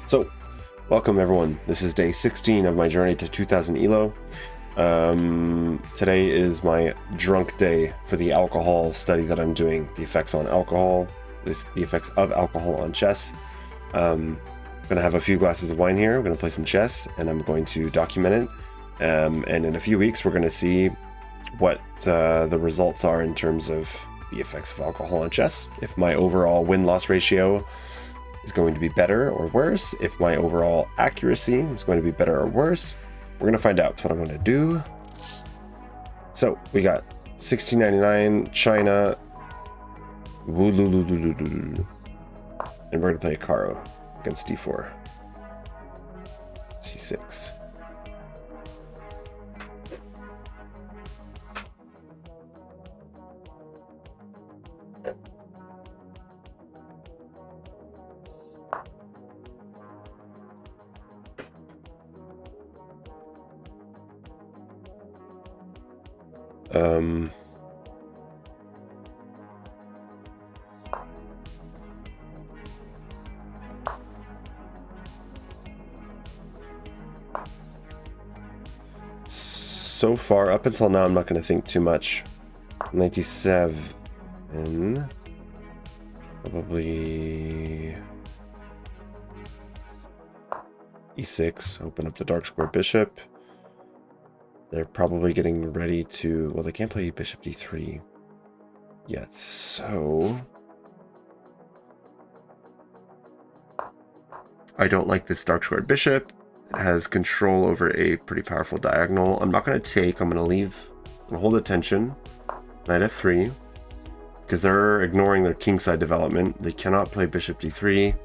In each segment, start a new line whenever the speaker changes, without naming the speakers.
So, welcome everyone. This is day 16 of my journey to 2000 ELO. Today is my drunk day for the alcohol study that I'm doing. The effects on alcohol, the effects of alcohol on chess. I'm going to have a few glasses of wine here. I'm going to play some chess and I'm going to document it. And in a few weeks, we're going to see what the results are in terms of the effects of alcohol on chess. If my overall win-loss ratio is going to be better or worse, if my overall accuracy is going to be better or worse, we're going to find out. That's what I'm going to do. So we got 1699 China, and we're going to play Caro against d4, c6. So far, up until now, I'm not going to think too much. 97, probably e6, open up the dark square bishop. They're probably getting ready to, well, they can't play bishop d3 yet, so I don't like this dark squared bishop. It has control over a pretty powerful diagonal. I'm not going to take, I'm going to leave and hold attention. Knight f3, because they're ignoring their kingside development. They cannot play bishop d3,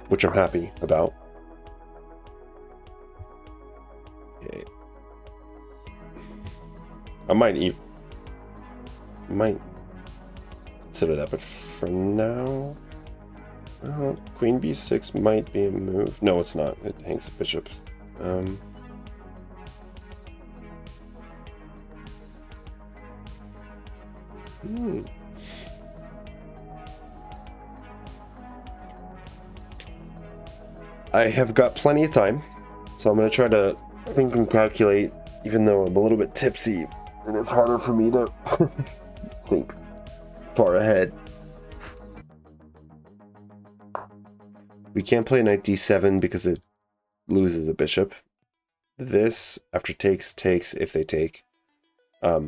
which I'm happy about. Okay. I might consider that, but for now, queen b6 might be a move. No, it's not. It hangs the bishop. I have got plenty of time, so I'm going to try to think and calculate, even though I'm a little bit tipsy, and it's harder for me to think far ahead. We can't play knight d7 because it loses a bishop. This, after takes, if they take. I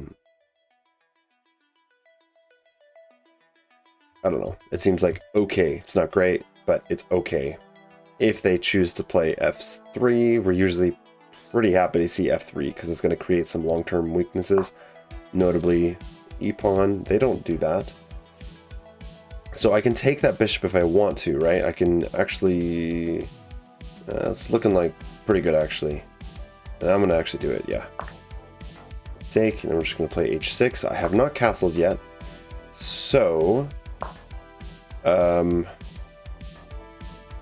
don't know. It seems like okay. It's not great, but it's okay. If they choose to play f3, we're usually pretty happy to see f3 because it's going to create some long-term weaknesses, notably e-pawn. They don't do that. So I can take that bishop if I want to, right? I can actually... it's looking like pretty good, actually. And I'm going to actually do it, yeah. Take, and we're just going to play h6. I have not castled yet. So...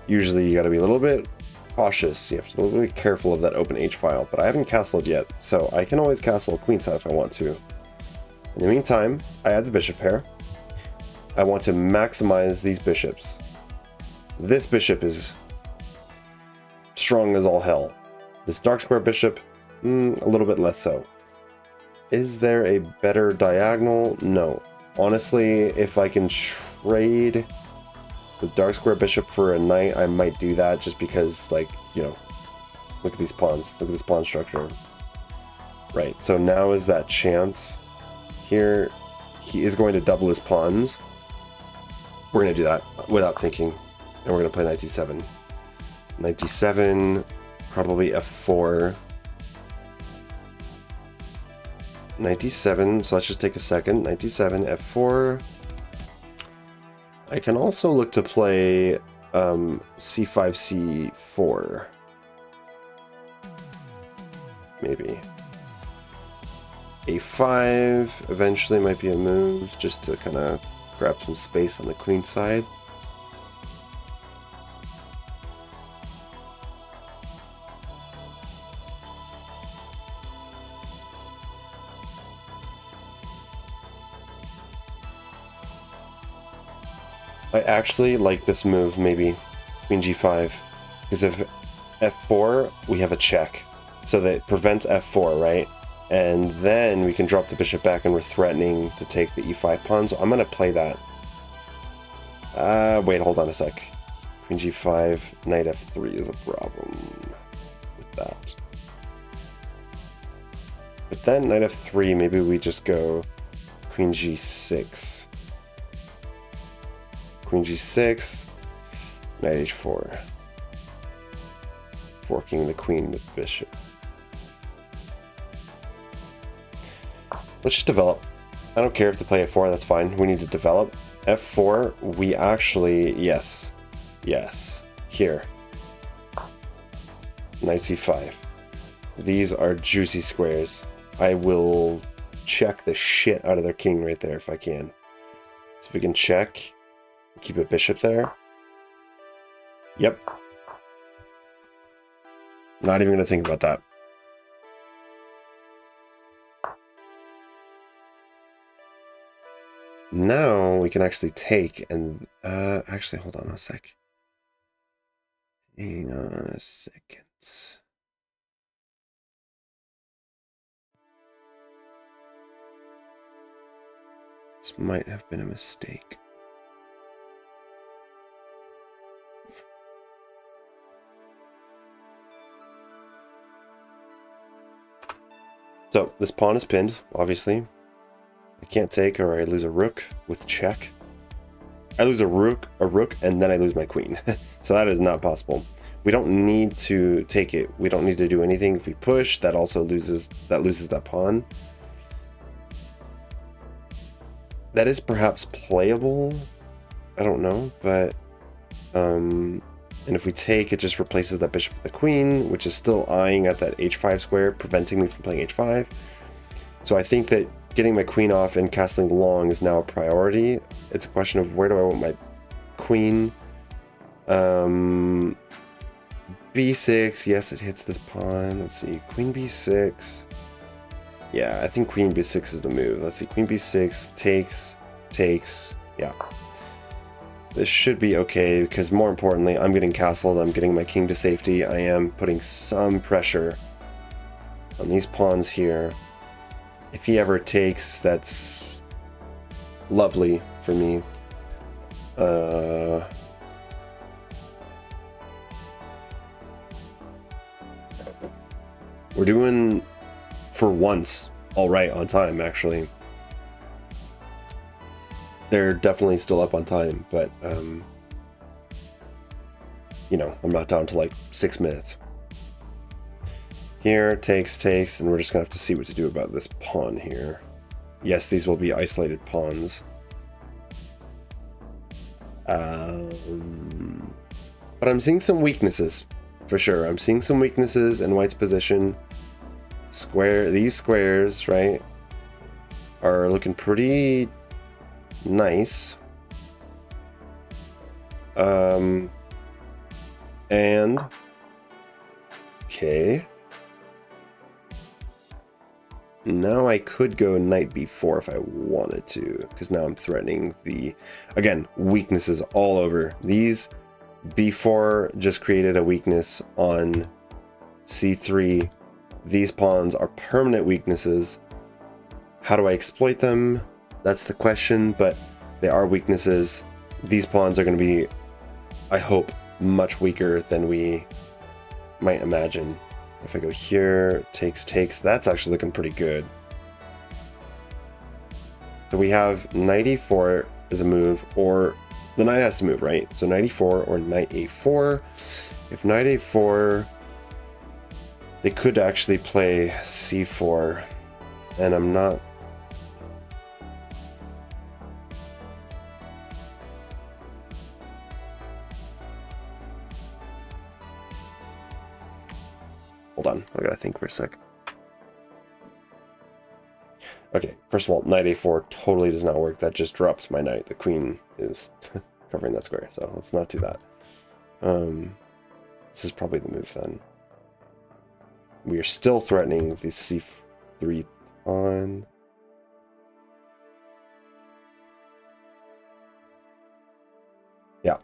usually you got to be a little bit cautious. You have to be a little bit careful of that open h file, but I haven't castled yet, so I can always castle queenside if I want to. In the meantime, I add the bishop pair. I want to maximize these bishops. This bishop is strong as all hell. This dark square bishop, a little bit less so. Is there a better diagonal? No. Honestly, if I can trade the dark square bishop for a knight, I might do that just because, like, you know, look at these pawns. Look at this pawn structure. Right, so now is that chance. Here, he is going to double his pawns. We're going to do that without thinking. And we're going to play knight d7. Knight d7, probably f4. Knight d7, so let's just take a second. Knight d7, f4. I can also look to play c5, c4. Maybe. a5 eventually might be a move, just to kind of grab some space on the queen side. I actually like this move, maybe. Queen g5. Because if f4, we have a check. So that prevents f4, right? And then we can drop the bishop back and we're threatening to take the e5 pawn. So I'm going to play that. Wait, hold on a sec. Queen g5, knight f3 is a problem with that. But then knight f3, maybe we just go queen g6. Queen g6, knight h4. Forking the queen and the bishop. Let's just develop. I don't care if they play f4, that's fine. We need to develop. f4, we actually, yes. Yes. Here. Knight c5. These are juicy squares. I will check the shit out of their king right there if I can. So if we can check, keep a bishop there. Yep. Not even going to think about that. Now we can actually take and actually hold on a sec. Hang on a second. This might have been a mistake. So this pawn is pinned, obviously. I can't take or I lose a rook with check. I lose a rook, and then I lose my queen. So that is not possible. We don't need to take it. We don't need to do anything. If we push, that also loses that pawn. That is perhaps playable. I don't know, but and if we take, it just replaces that bishop with the queen, which is still eyeing at that h5 square, preventing me from playing h5. So I think that getting my queen off and castling long is now a priority. It's a question of where do I want my queen. B6, yes, it hits this pawn. Let's see, queen b6. Yeah, I think queen b6 is the move. Let's see, queen b6 takes. Yeah. This should be okay, because more importantly, I'm getting castled, I'm getting my king to safety, I am putting some pressure on these pawns here. If he ever takes, that's lovely for me. We're doing, for once, all right on time, actually. They're definitely still up on time, but, you know, I'm not down to like 6 minutes. Here, takes, and we're just gonna have to see what to do about this pawn here. Yes, these will be isolated pawns. But I'm seeing some weaknesses, for sure. I'm seeing some weaknesses in White's position. These squares, right, are looking pretty nice. And okay. Now I could go knight b4 if I wanted to, because now I'm threatening the, again, weaknesses all over. These b4 just created a weakness on c3. These pawns are permanent weaknesses. How do I exploit them? That's the question, but they are weaknesses. These pawns are going to be, I hope, much weaker than we might imagine. If I go here, takes, that's actually looking pretty good. So we have knight e4 as a move, or the knight has to move, right? So knight e4 or knight a4. If knight a4, they could actually play c4, and I'm not. Hold on, I gotta think for a sec. Okay, first of all, knight a4 totally does not work. That just drops my knight. The queen is covering that square, so let's not do that. This is probably the move then. We are still threatening the c3 pawn. Yeah.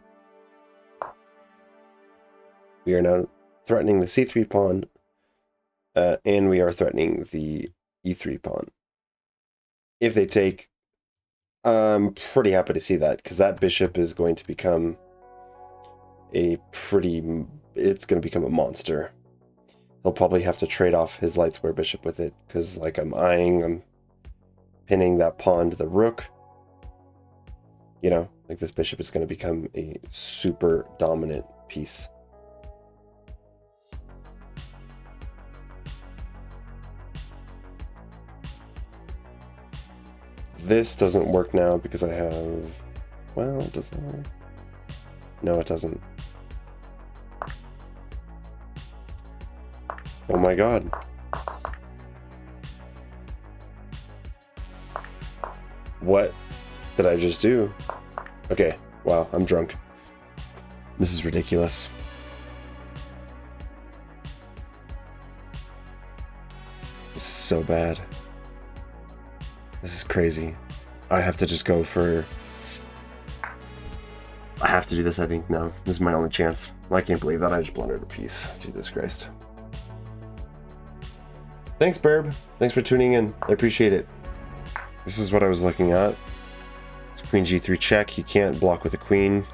We are now threatening the c3 pawn, and we are threatening the e3 pawn. If they take, I'm pretty happy to see that, because that bishop is going to become it's going to become a monster. He'll probably have to trade off his light square bishop with it, because like I'm pinning that pawn to the rook. You know, like this bishop is going to become a super dominant piece. This doesn't work now because I have, well, does that work? No, it doesn't. Oh my god. What did I just do? Okay, wow, I'm drunk. This is ridiculous. This is so bad. This is crazy. I have to just go for... I have to do this, I think, now. This is my only chance. I can't believe that I just blundered a piece. Jesus Christ. Thanks, Burb. Thanks for tuning in. I appreciate it. This is what I was looking at. It's queen g3 check. You can't block with the queen.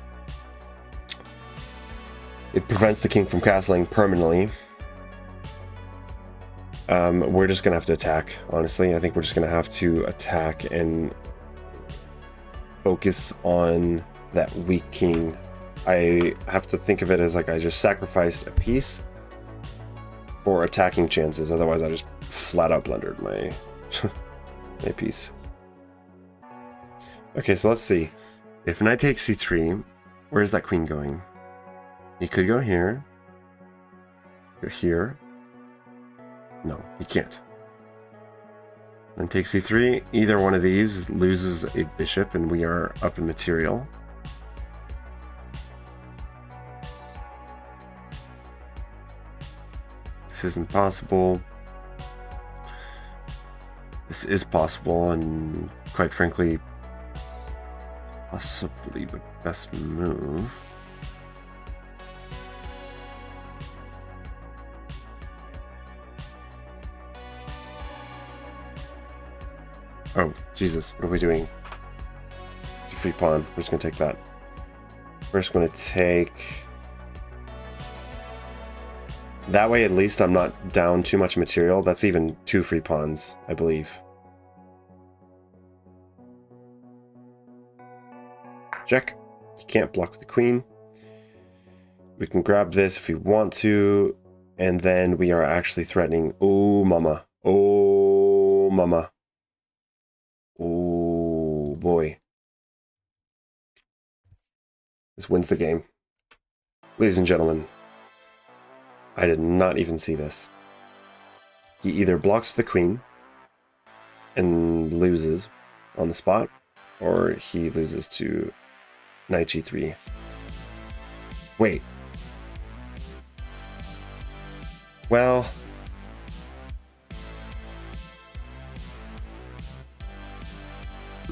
It prevents the king from castling permanently. We're just going to have to attack, honestly. I think we're just going to have to attack and focus on that weak king. I have to think of it as like I just sacrificed a piece for attacking chances. Otherwise, I just flat out blundered my, my piece. Okay, so let's see. If knight takes c3, where's that queen going? He could go here. Go here. No, he can't. Then take c3. Either one of these loses a bishop, and we are up in material. This isn't possible. This is possible, and quite frankly, possibly the best move. Oh, Jesus, what are we doing? It's a free pawn. We're just going to take that. We're just going to take... That way, at least, I'm not down too much material. That's even 2 free pawns, I believe. Check. You can't block with the queen. We can grab this if we want to. And then we are actually threatening... Oh, mama. Oh, mama. Oh, boy. This wins the game. Ladies and gentlemen, I did not even see this. He either blocks the queen and loses on the spot, or he loses to knight g3. Wait. Well...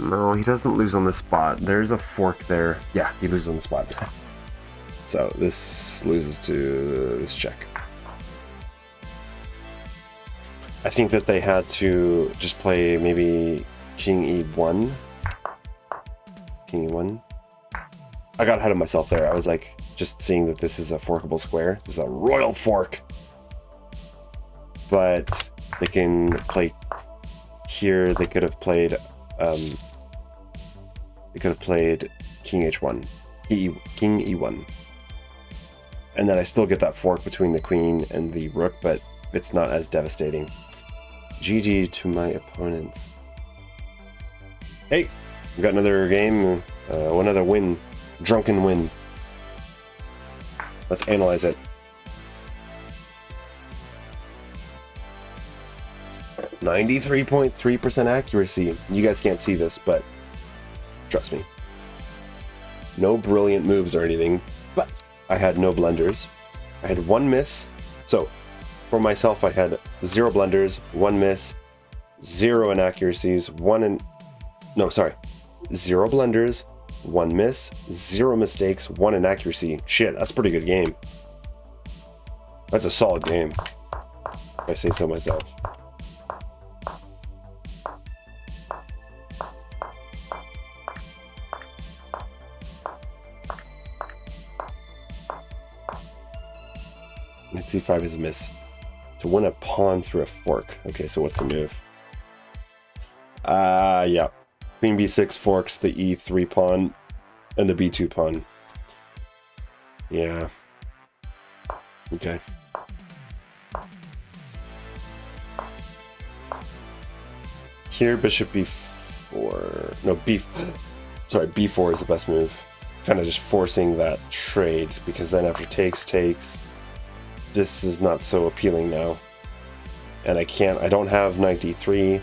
No, he doesn't lose on the spot. There's a fork there. Yeah, he loses on the spot. So this loses to this check. I think that they had to just play maybe king e1. King e1. I got ahead of myself there. I was like, just seeing that this is a forkable square. This is a royal fork. But they can play here. They could have played... they could have played king h1, king e1, and then I still get that fork between the queen and the rook, but it's not as devastating. GG to my opponent. Hey, we got another game, another win, drunken win. Let's analyze it. 93.3% accuracy. You guys can't see this, but trust me. No brilliant moves or anything, but I had no blunders. I had 1 miss. So for myself, I had 0 blunders, 1 miss, 0 inaccuracies, 0 blunders, 1 miss, 0 mistakes, 1 inaccuracy. Shit, that's a pretty good game. That's a solid game, if I say so myself. Knight c5 is a miss. To win a pawn through a fork. Okay, so what's the move? Yeah. Queen b6 forks the e3 pawn and the b2 pawn. Yeah. Okay. Here, bishop b4. No, sorry, b4 is the best move. Kind of just forcing that trade, because then after takes, this is not so appealing now. And I don't have knight d3.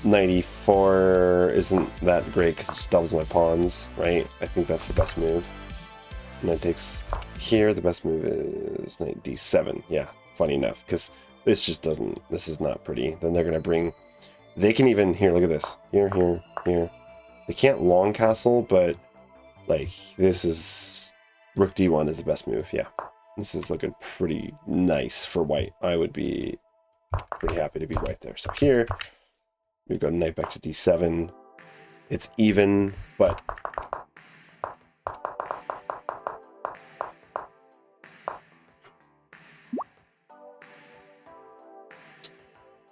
Knight e4 isn't that great because it just doubles my pawns, right? I think that's the best move. Knight takes here, the best move is knight d7. Yeah, funny enough, because this is not pretty. Then they're going to they can even, here, look at this. Here. They can't long castle, but, like, this is, rook d1 is the best move, yeah. This is looking pretty nice for white. I would be pretty happy to be right there. So here, we go knight back to d7. It's even, but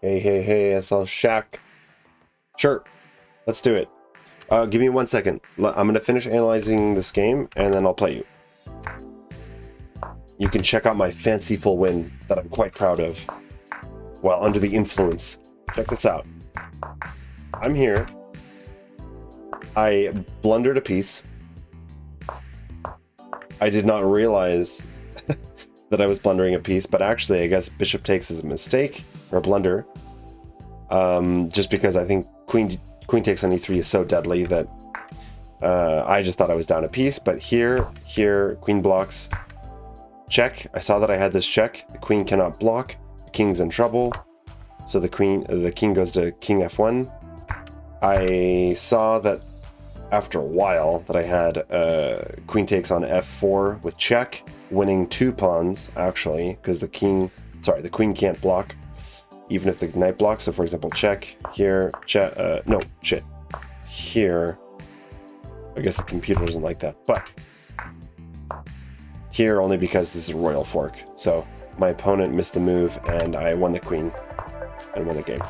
hey, SL Shack. Sure, let's do it. Give me 1 second. I'm gonna finish analyzing this game and then I'll play you. You can check out my fanciful win that I'm quite proud of while under the influence. Check this out. I'm here. I blundered a piece. I did not realize that I was blundering a piece, but actually I guess bishop takes is a mistake or a blunder. Just because I think queen takes on e3 is so deadly that I just thought I was down a piece, but here, queen blocks. Check. I saw that I had this check. The queen cannot block. The king's in trouble. So the king goes to king f1. I saw that after a while that I had queen takes on f4 with check, winning 2 pawns actually, because the queen can't block, even if the knight blocks. So for example, check here, here. I guess the computer doesn't like that, but here only because this is a royal fork. So my opponent missed the move and I won the queen and won the game.